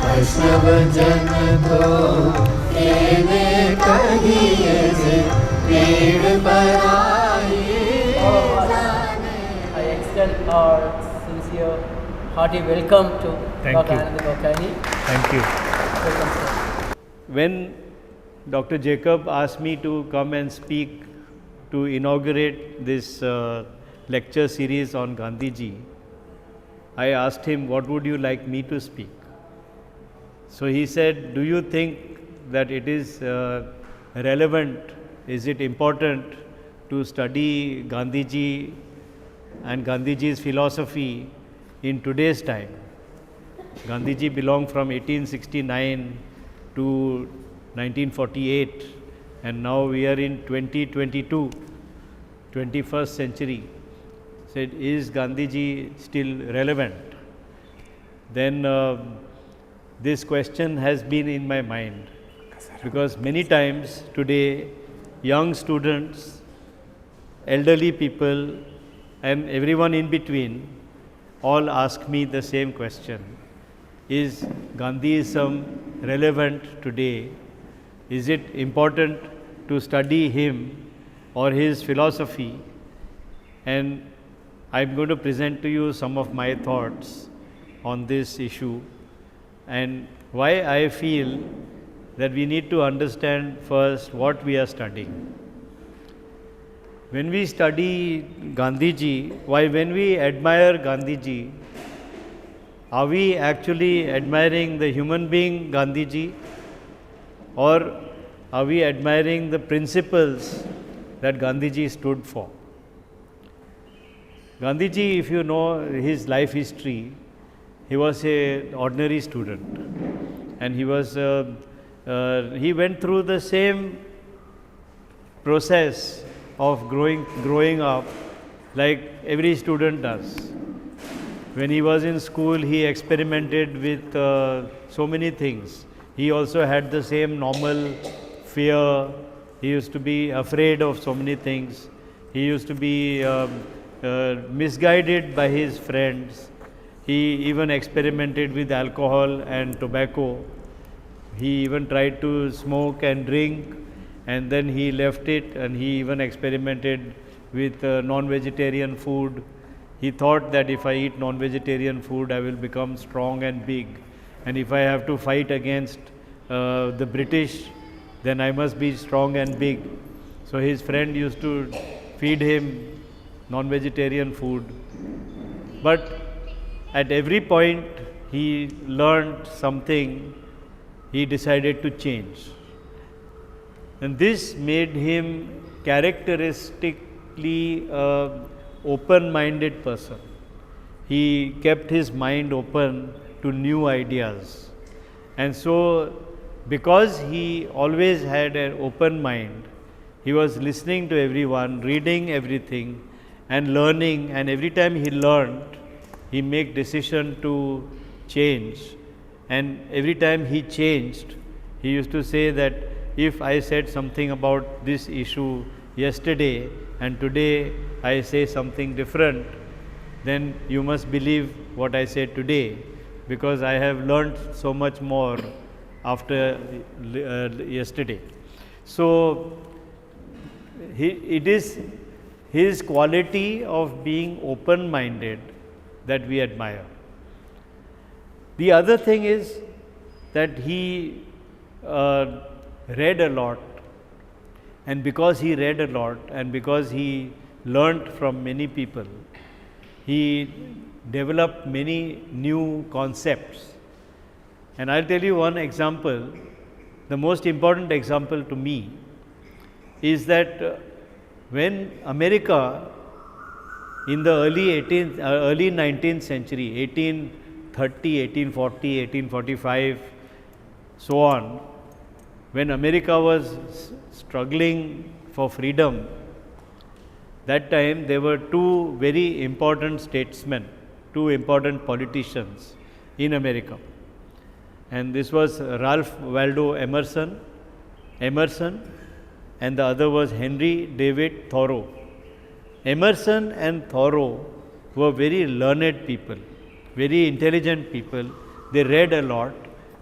वैष्णव जन तो तेने कहिए जे पीड़ पराई जाने। I extend our sincere, hearty welcome to Thank Dr. you. Anand Gokani. Thank you. Welcome, sir. When Dr. Jacob asked me to come and speak to inaugurate this lecture series on Gandhiji, I asked him, what would you like me to speak? So he said, do you think that it is relevant, is it important to study Gandhiji and Gandhiji's philosophy in today's time? Gandhiji belonged from 1869 to 1948, and now we are in 2022, 21st century. Said, is Gandhiji still relevant? Then this question has been in my mind, because many times today young students, elderly people and everyone in between all ask me the same question. Is Gandhiism relevant today? Is it important to study him or his philosophy? And I'm going to present to you some of my thoughts on this issue and why I feel that we need to understand first what we are studying. When we study Gandhiji, when we admire Gandhiji, are we actually admiring the human being Gandhiji, or are we admiring the principles that Gandhiji stood for? Gandhiji, if you know his life history, he was an ordinary student, and he went through the same process of growing up like every student does. When he was in school, he experimented with so many things. He also had the same normal fear. He used to be afraid of so many things. He used to be misguided by his friends. He even experimented with alcohol and tobacco. He even tried to smoke and drink, and then he left it, and he even experimented with non-vegetarian food. He thought that if I eat non-vegetarian food, I will become strong and big. And if I have to fight against the British, then I must be strong and big. So his friend used to feed him non-vegetarian food. But at every point he learned something, he decided to change. And this made him characteristically open-minded person. He kept his mind open to new ideas. And so, because he always had an open mind, he was listening to everyone, reading everything and learning, and every time he learned, he made decision to change. And every time he changed, he used to say that if I said something about this issue yesterday and today I say something different, then you must believe what I say today, because I have learned so much more after yesterday. So it is his quality of being open-minded that we admire. The other thing is that he read a lot, and because he read a lot and because he learnt from many people, he developed many new concepts. And I'll tell you one example. The most important example to me is that when America in the early 19th century, 1830, 1840, 1845, so on, when America was struggling for freedom, that time there were two very important statesmen, two important politicians in America. And this was Ralph Waldo Emerson, and the other was Henry David Thoreau. Emerson and Thoreau were very learned people, very intelligent people. They read a lot,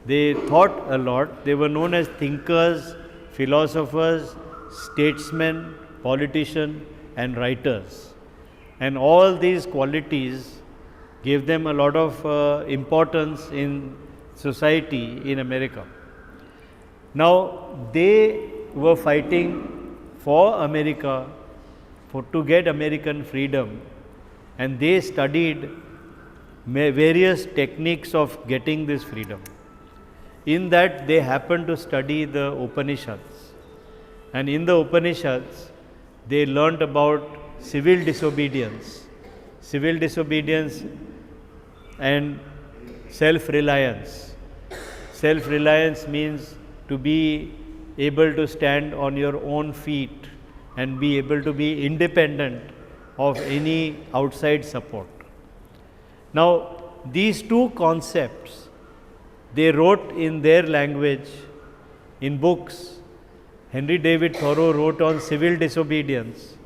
They thought a lot. They were known as thinkers, philosophers, statesmen, politicians, and writers. And all these qualities gave them a lot of importance in society in America. Now, they were fighting for America, to get American freedom, and they studied various techniques of getting this freedom. In that, they happened to study the Upanishads. And in the Upanishads, they learnt about civil disobedience and self-reliance. Self-reliance means to be able to stand on your own feet and be able to be independent of any outside support. Now, these two concepts, they wrote in their language in books. Henry David Thoreau wrote on civil disobedience,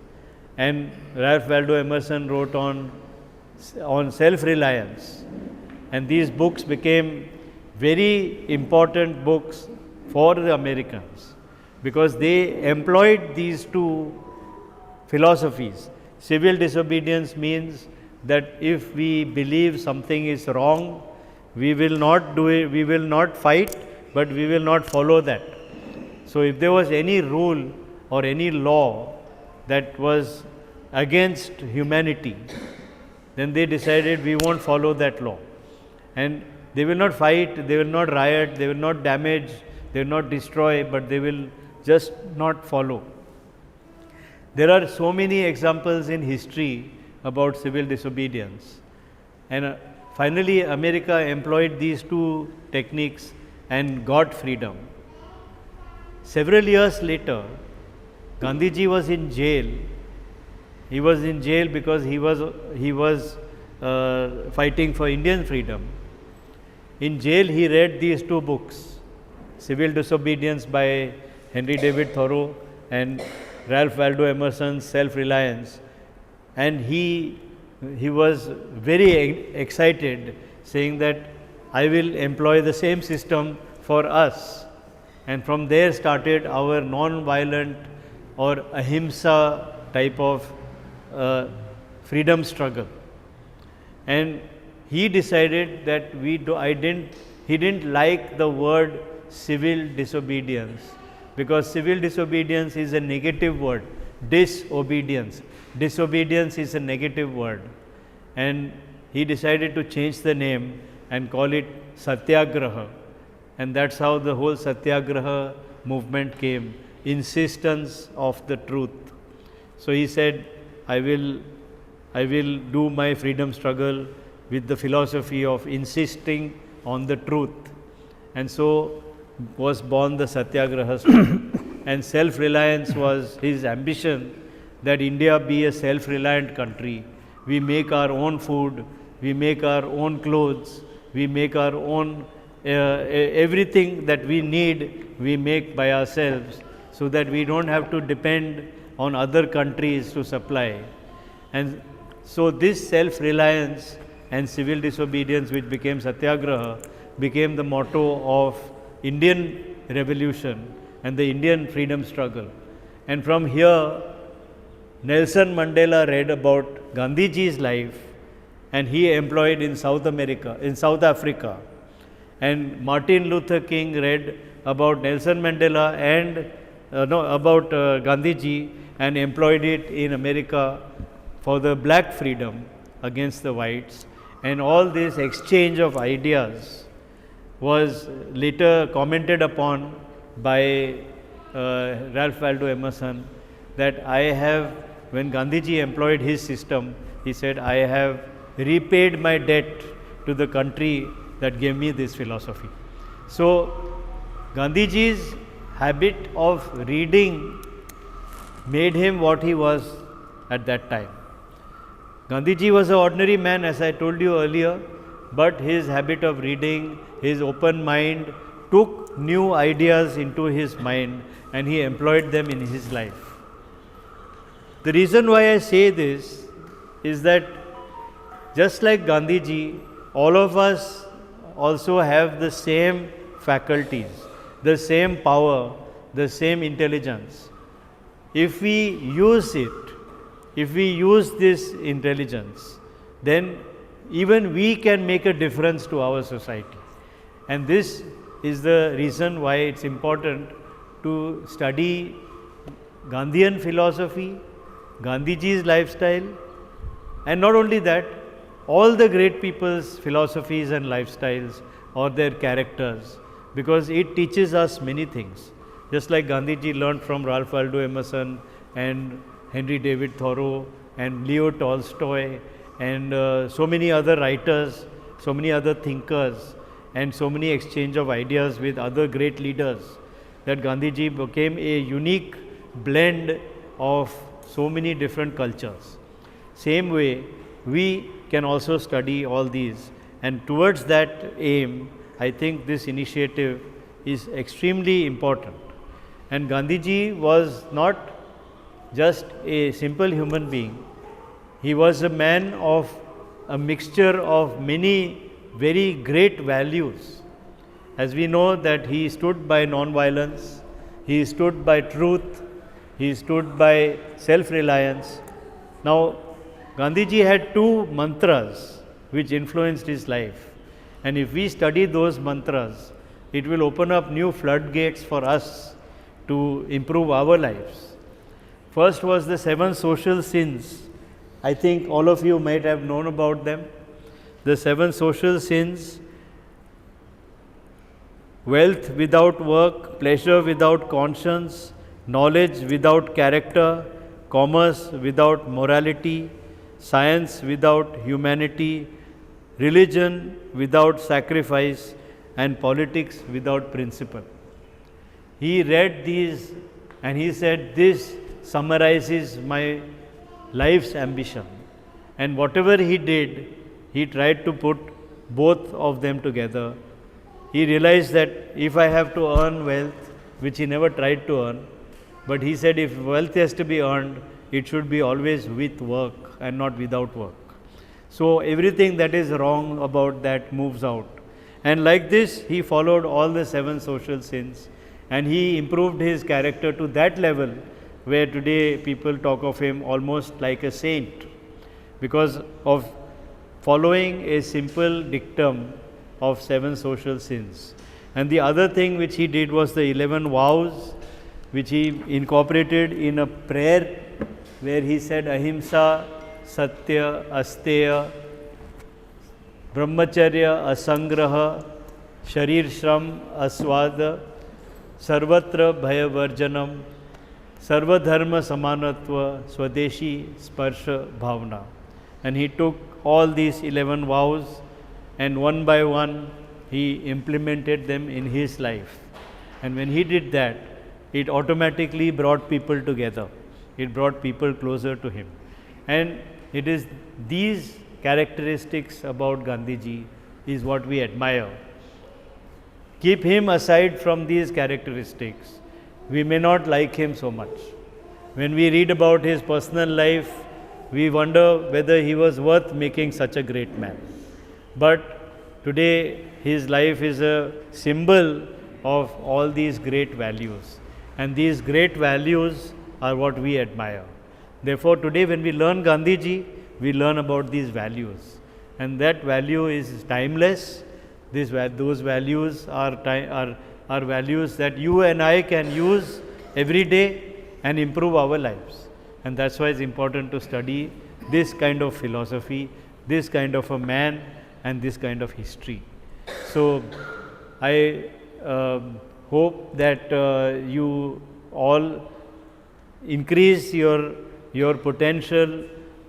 and Ralph Waldo Emerson wrote on self-reliance. And these books became very important books for the Americans because they employed these two philosophies. Civil disobedience means that if we believe something is wrong, we will not do it, we will not fight, but we will not follow that. So if there was any rule or any law that was against humanity, then they decided we won't follow that law. And they will not fight, they will not riot, they will not damage, they will not destroy, but they will just not follow. There are so many examples in history about civil disobedience. And finally, America employed these two techniques and got freedom. Several years later, Gandhiji was in jail. He was in jail because he was fighting for Indian freedom. In jail, he read these two books, Civil Disobedience by Henry David Thoreau and Ralph Waldo Emerson's Self-Reliance. And he was very excited, saying that I will employ the same system for us. And from there started our non-violent or ahimsa type of freedom struggle. And he decided that he didn't like the word civil disobedience, because civil disobedience is a negative word. Disobedience is a negative word, and he decided to change the name and call it Satyagraha, and that's how the whole Satyagraha movement came, insistence of the truth. So he said, I will do my freedom struggle with the philosophy of insisting on the truth, and so was born the Satyagraha struggle. And self-reliance was his ambition, that India be a self-reliant country. We make our own food, we make our own clothes, we make our own everything that we need, we make by ourselves, so that we don't have to depend on other countries to supply. And so this self-reliance and civil disobedience, which became Satyagraha, became the motto of Indian revolution and the Indian freedom struggle. And from here, Nelson Mandela read about Gandhiji's life, and he employed in South Africa. And Martin Luther King read about Nelson Mandela and about Gandhiji, and employed it in America for the black freedom against the whites. And all this exchange of ideas was later commented upon by Ralph Waldo Emerson, that when Gandhiji employed his system, he said, I have repaid my debt to the country that gave me this philosophy. So Gandhiji's habit of reading made him what he was at that time. Gandhiji was an ordinary man, as I told you earlier, but his habit of reading, his open mind, took new ideas into his mind, and he employed them in his life. The reason why I say this is that just like Gandhiji, all of us also have the same faculties, the same power, the same intelligence. If we use it, if we use this intelligence, then even we can make a difference to our society. And this is the reason why it's important to study Gandhian philosophy, Gandhiji's lifestyle, and not only that, all the great people's philosophies and lifestyles or their characters, because it teaches us many things. Just like Gandhiji learned from Ralph Waldo Emerson and Henry David Thoreau and Leo Tolstoy and so many other writers, so many other thinkers, and so many exchange of ideas with other great leaders, that Gandhiji became a unique blend of so many different cultures. Same way, we can also study all these, and towards that aim, I think this initiative is extremely important. And Gandhiji was not just a simple human being. He was a man of a mixture of many very great values. As we know that he stood by non-violence, he stood by truth, he stood by self-reliance. Now, Gandhiji had two mantras which influenced his life. And if we study those mantras, it will open up new floodgates for us to improve our lives. First was the 7 social sins. I think all of you might have known about them. The 7 social sins: wealth without work, pleasure without conscience, knowledge without character, commerce without morality, science without humanity, religion without sacrifice, and politics without principle. He read these and he said, this summarizes my life's ambition. And whatever he did, he tried to put both of them together. He realized that if I have to earn wealth, which he never tried to earn, but he said if wealth has to be earned, it should be always with work and not without work. So everything that is wrong about that moves out. And like this, he followed all the 7 social sins, and he improved his character to that level where today people talk of him almost like a saint, because of following a simple dictum of 7 social sins. And the other thing which he did was the 11 vows, which he incorporated in a prayer where he said ahimsa, satya, asteya, brahmacharya, asangraha, sharir shram, aswada, sarvatra bhayavarjanam, sarvadharma samanatva, swadeshi sparsha bhavna. And he took all these 11 vows, and one by one he implemented them in his life. And when he did that, it automatically brought people together. It brought people closer to him. And it is these characteristics about Gandhiji is what we admire. Keep him aside from these characteristics, we may not like him so much. When we read about his personal life, we wonder whether he was worth making such a great man. But today his life is a symbol of all these great values, and these great values are what we admire. Therefore, today when we learn Gandhiji, we learn about these values, and that value is timeless. Those values are values that you and I can use every day and improve our lives. And that's why it's important to study this kind of philosophy, this kind of a man, and this kind of history. So I hope that you all increase your potential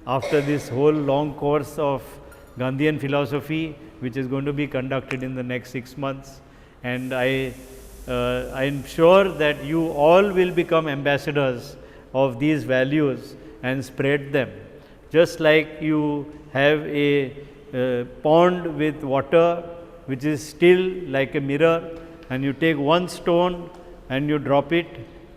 after this whole long course of Gandhian philosophy, which is going to be conducted in the next 6 months. And I am sure that you all will become ambassadors of these values and spread them. Just like you have a pond with water which is still like a mirror, and you take one stone and you drop it,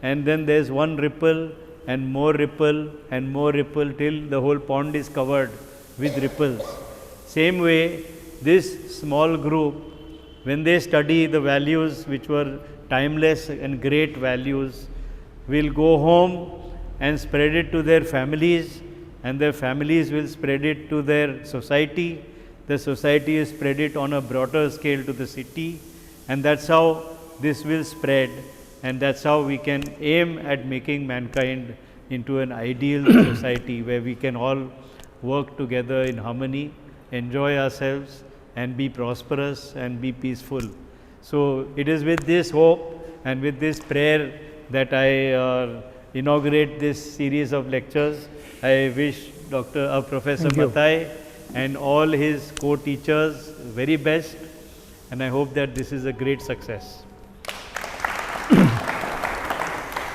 and then there is one ripple and more ripple and more ripple till the whole pond is covered with ripples. Same way, this small group when they study the values which were timeless and great values, will go home and spread it to their families, and their families will spread it to their society. The society will spread it on a broader scale to the city, and that's how this will spread, and that's how we can aim at making mankind into an ideal society where we can all work together in harmony, enjoy ourselves, and be prosperous and be peaceful. So it is with this hope and with this prayer that I inaugurate this series of lectures. I wish Professor Thank you. Matai and all his co-teachers very best, and I hope that this is a great success.